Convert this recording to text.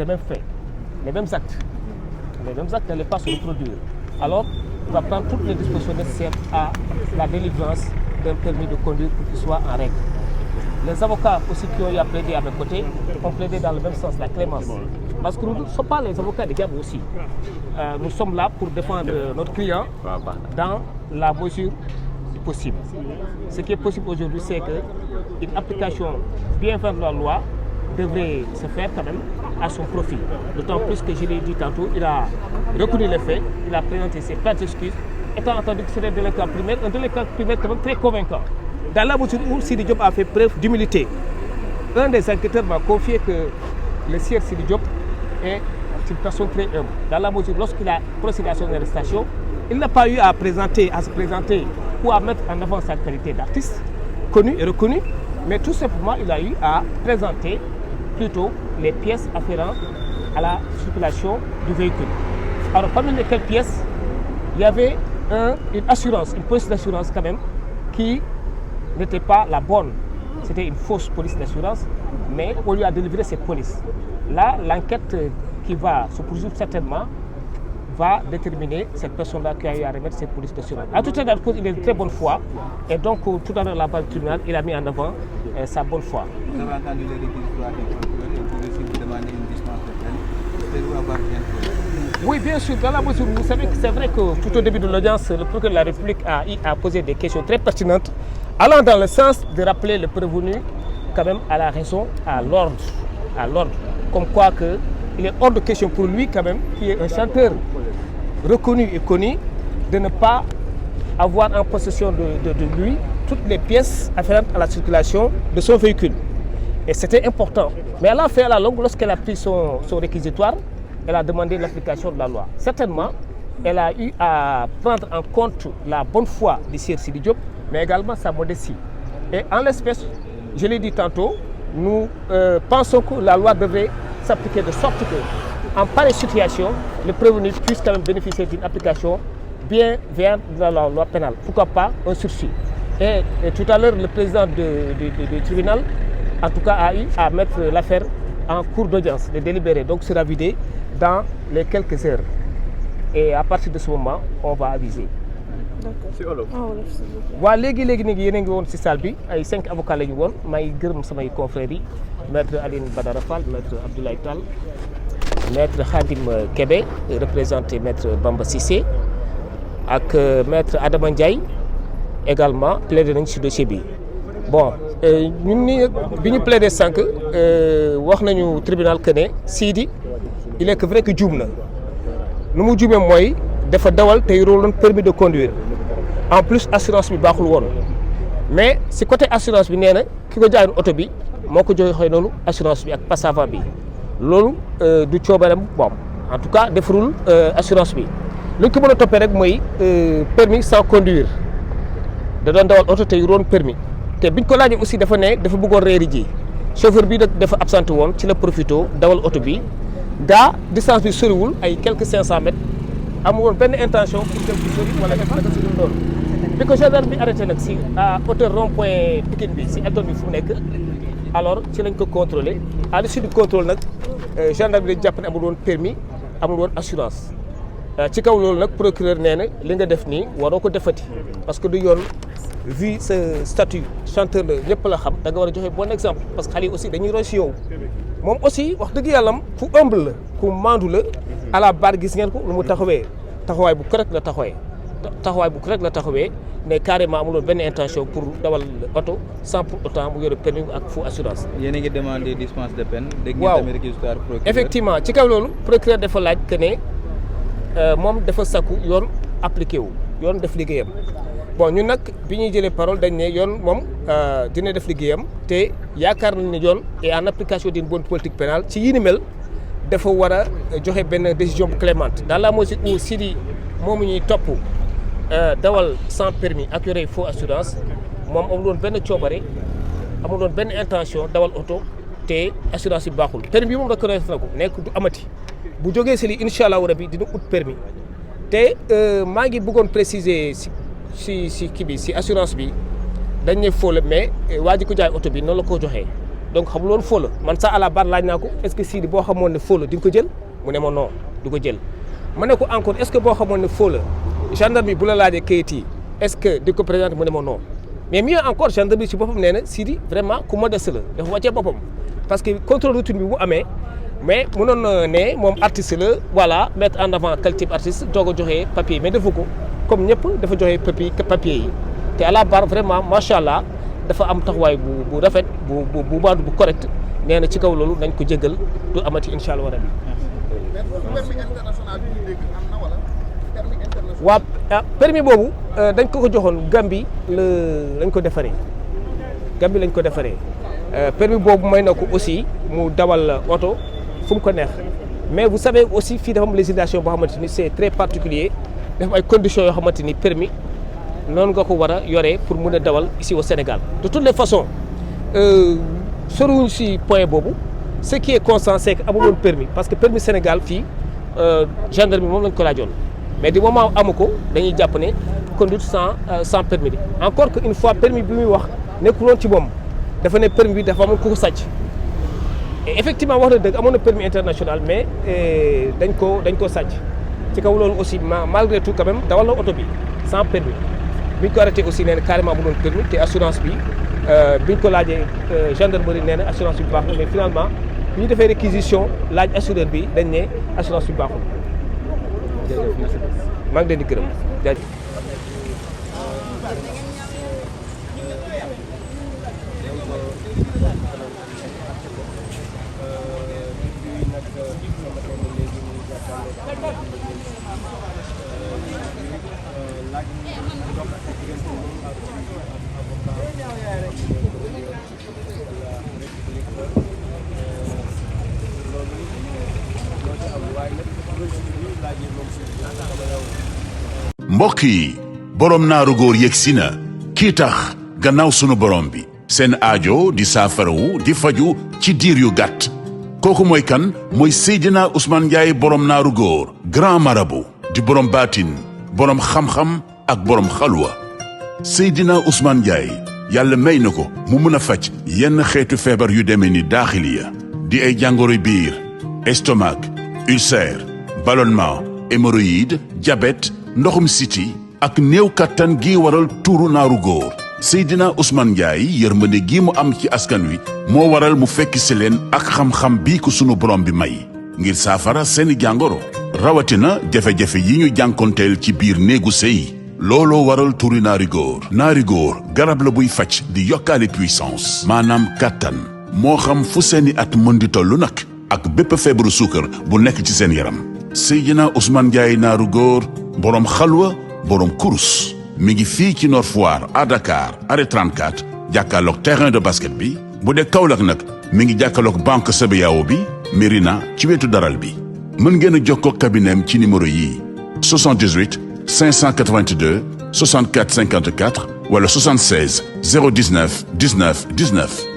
les mêmes faits, les mêmes actes n'allaient pas se reproduire. Alors, il va prendre toutes les dispositions nécessaires à la délivrance d'un permis de conduire pour qu'il soit en règle. Les avocats aussi qui ont eu à plaider à mes côtés ont plaidé dans le même sens, la clémence. Parce que nous ne sommes pas les avocats des diables aussi. Nous sommes là pour défendre notre client dans la mesure possible. Ce qui est possible aujourd'hui, c'est qu'une application bien faite de la loi devrait se faire quand même à son profit. D'autant plus que je l'ai dit tantôt, il a reconnu les faits, il a présenté ses plates excuses, étant entendu que c'est un délinquant primaire quand même très convaincant. Dans la mesure où Sidi Diop a fait preuve d'humilité. Un des enquêteurs m'a confié que le sieur Sidi Diop est une personne très humble. Dans la mesure, lorsqu'il a procédé à son arrestation, il n'a pas eu à se présenter ou à mettre en avant sa qualité d'artiste, connu et reconnu, mais tout simplement il a eu à présenter plutôt les pièces afférentes à la circulation du véhicule. Alors parmi lesquelles pièces, il y avait une assurance, une police d'assurance quand même, qui n'était pas la bonne. C'était une fausse police d'assurance, mais on lui a délivré cette police. Là, l'enquête qui va se poursuivre certainement va déterminer cette personne-là qui a eu à remettre cette police d'assurance. À tout état de cause, il est de très bonne foi, et donc tout à l'heure, la base du tribunal, il a mis en avant sa bonne foi. Vous avez entendu les réquisitoires des procureurs et vous aussi vous demandez une dispense de peine. Pouvez-vous avoir bien? Oui, bien sûr, dans la mesure où vous savez que c'est vrai que tout au début de l'audience, le procureur de la République a posé des questions très pertinentes, allant dans le sens de rappeler le prévenu quand même à la raison, à l'ordre. Comme quoi il est hors de question pour lui quand même, qui est un chanteur reconnu et connu, de ne pas avoir en possession de lui toutes les pièces afférentes à la circulation de son véhicule. Et c'était important. Mais elle a fait à la longue, lorsqu'elle a pris son réquisitoire, elle a demandé l'application de la loi. Certainement, elle a eu à prendre en compte la bonne foi du sieur Sidi Diop, mais également sa modestie. Et en l'espèce, je l'ai dit tantôt, nous pensons que la loi devrait s'appliquer de sorte que, en pareille situation, le prévenu puisse quand même bénéficier d'une application bien vers la loi pénale. Pourquoi pas un sursis. Et tout à l'heure, le président du tribunal, en tout cas, a eu à mettre l'affaire en cours d'audience, de délibérer, donc sera vidé dans les quelques heures. Et à partir de ce moment, on va aviser. D'accord. waaw léegi nag yéen a ngi woon ci salle bi ay 5 avocats la ñu woon may gërëm samay confrères yi maître Aline Badara Fall, maître Abdoulaye Tall, maître Khadim Kébé représenté maître Bamba Cissé ak maître Adama Ndiaye également plaidé nañ ci dossier bi. Bon ñun ni bi ñu plaidé sànq wax nañu tribunal que ne Sidi il est que vrai que juum na nu mu juumee mooy dafa dawal te yorul permis de conduire. En plus assurance bi baaxul woon mais si côté assurance bi nee na ki ko jaayoon oto bi moo ko joxe noonu assurance bi ak passe avant bi loolu du coobareem bon en tout cas defarul assurance bi lu ñu ko mën a toppee rek mooy permis sans conduire da doon dawal oto te yoroon permis te biñ ko laajee aussi dafa ne dafa bëggoon reeri ji chauffeur bi nag dafa absenté woon ci la profito dawal oto bi gaa distance bi soriwul ay quelques 500 mètres amul woon benn intention pour dem ci sori wala def naka si loolu. bi ko gendarme bi arrêté nag si à hauteur rond-point Pikine bi si Elton bi fu mu nekk alors ci lañ ko contrôlé à l'issue du contrôle nag gendarme bi dañ jàpp ne amul woon permis amul woon assurance ci kaw loolu nag procureur nee na li nga def nii waroo ko defati parce que du yoon vu sa statut chanteur la ñëpp la xam da nga war a joxe bon exemple parce que xale yi aussi dañuy roy si yow moom aussi wax dëgg yàlla ku humble la ku maandu la à la barre gis ngeen ko lu mu taxawee taxawaay bu correct la taxawee mais carrément amuloon benn intention pour dawal oto sans pour autant mu yore permis ak fu assurance. yéen a ngi demandé dispense de peine. waaw dégg ngeen tamit réquisitoire procureur. effectivement ci kaw loolu procureur dafa laaj que ne moom dafa sakku yoon appliqué wu yoon def liggéeyam bon ñun nag bi ñuy jëlee parole dañ ne yoon moom dina def liggéeyam te yaakaar nañ ne yoon et en application d'une bonne politique pénale ci yi ni mel dafa war a joxe benn décision bu clémente dans la mesure où Sidi moomu ñuy topp. dawal sans permis ak yore faux assurance moom amul woon benn coobare amul woon benn intention dawal oto te assurance yi baaxul permis bi moom reconnaître na ko nekk du amati bu jógee si lii incha allahu rabi dina ut permis te maa ngi bëggoon préciser si kii bi si assurance bi dañ ne faux la mais waa ji ko jaay oto bi noonu la ko joxee donc xamul woon faux la man ça à la barre laaj naa ko est-ce que Sidi boo xamoon ne faux la di nga ko jël mu ne ma non du ko jël ma ne ko encore est-ce que boo xamoon ne faux la gendarme bi bu la laajee kayit yi est-ce que di ko présenter mu ne ma non mais mieux encore gendarme bi ci boppam nee na Sidi vraiment ku modeste la dafa wàccee boppam parce que contrôle routine bi bu amee mais mënoon na ne moom artiste la voilà mettre en avant quel type artiste doog a joxe papier mais defu ko comme ñëpp dafa joxe papier yi te à la barre vraiment macha allah dafa am taxawaay bu rafet bu baadu bu correct nee na ci kaw loolu nañ ko jéggal du amati incha allah rabi. waaw permis boobu dañ ko joxoon Gambie lañ ko defaree permis boobu may na ko aussi mu dawal oto fu mu ko neex mais vous savez aussi fii dafa am législation boo xamante ni c'est très particulier dafa ay conditions yoo xamante ni permis noonu nga ko war a yoree pour mun a dawal ici au Sénégal de toutes les façons soriwuñ si point boobu ce qui est constant c'est que amul woon permis parce que permis Sénégal fii gendarme moom lañ ko laajoon mais du moment amu ko dañuy jàpp ne conduite sans permis bi encore que une fois permis bi muy wax nekkul woon ci moom dafa ne permis bi dafa amoon ku ko sàcc et effectivement wax na dëgg amoon na permis international mais dañ ko sàcc ci kaw loolu aussi malgré tout quand même dawal na oto bi sans permis bi ñu ko arrêté aussi nee na carrément bu doon permis te assurance bi bi ñu ko laajee gendarmerie nee na assurance bi baax na mais finalement bi ñu defee réquisition laaj assureur bi dañ ne assurance bi baaxul. maa ngi leen di gërëm jaajëf. mbokk yi borom naaru góor yegsi na kii tax gannaaw sunu borom bi seen aajo di saafarawu di faju ci diir yu gàtt kooku mooy kan mooy Seydina Ousmane Ndiaye borom naaru góor grand marabout di borom baatin borom xam-xam ak borom xalwa Seydina Ousmane Ndiaye yàlla may na ko mu mën a faj yenn xeetu feebar yu demee ni daaxiliya di ay jàngoro biir estomac ulcère ballonnement hémorroïde diabète ndoxum siti ak néew kattan gi waral tuuru naaru góor Seydina Ousmane Ndiaye yërmande gi mu am ci askan wi moo waral mu fekk si leen ak xam-xam bii ko sunu borom bi may ngir saafara seeni jàngoro rawatina jafe-jafe yi ñu jànkonteel ci biir néegu sëy looloo waral tuuri naari góor garab la buy faj di yokkaale puissance maanaam kattan moo xam fu seeni at mën di tollu nag ak bépp feebaru suukar bu nekk ci seen yaram Seydina Ousmane Ndiaye naaru góor boroom xalwa boroom kurus mi ngi fii ci Nord Foire à Dakar arrêt 34 jàkkaarloog terrain de basket bi bu dee Kaolack nag mi ngi jàkkaarloog banque CBAO bi Mérina ci wetu daral bi mën ngeen a jokkoo kabineem ci numéro yii 78 582 64 54 wala 76 019 19 19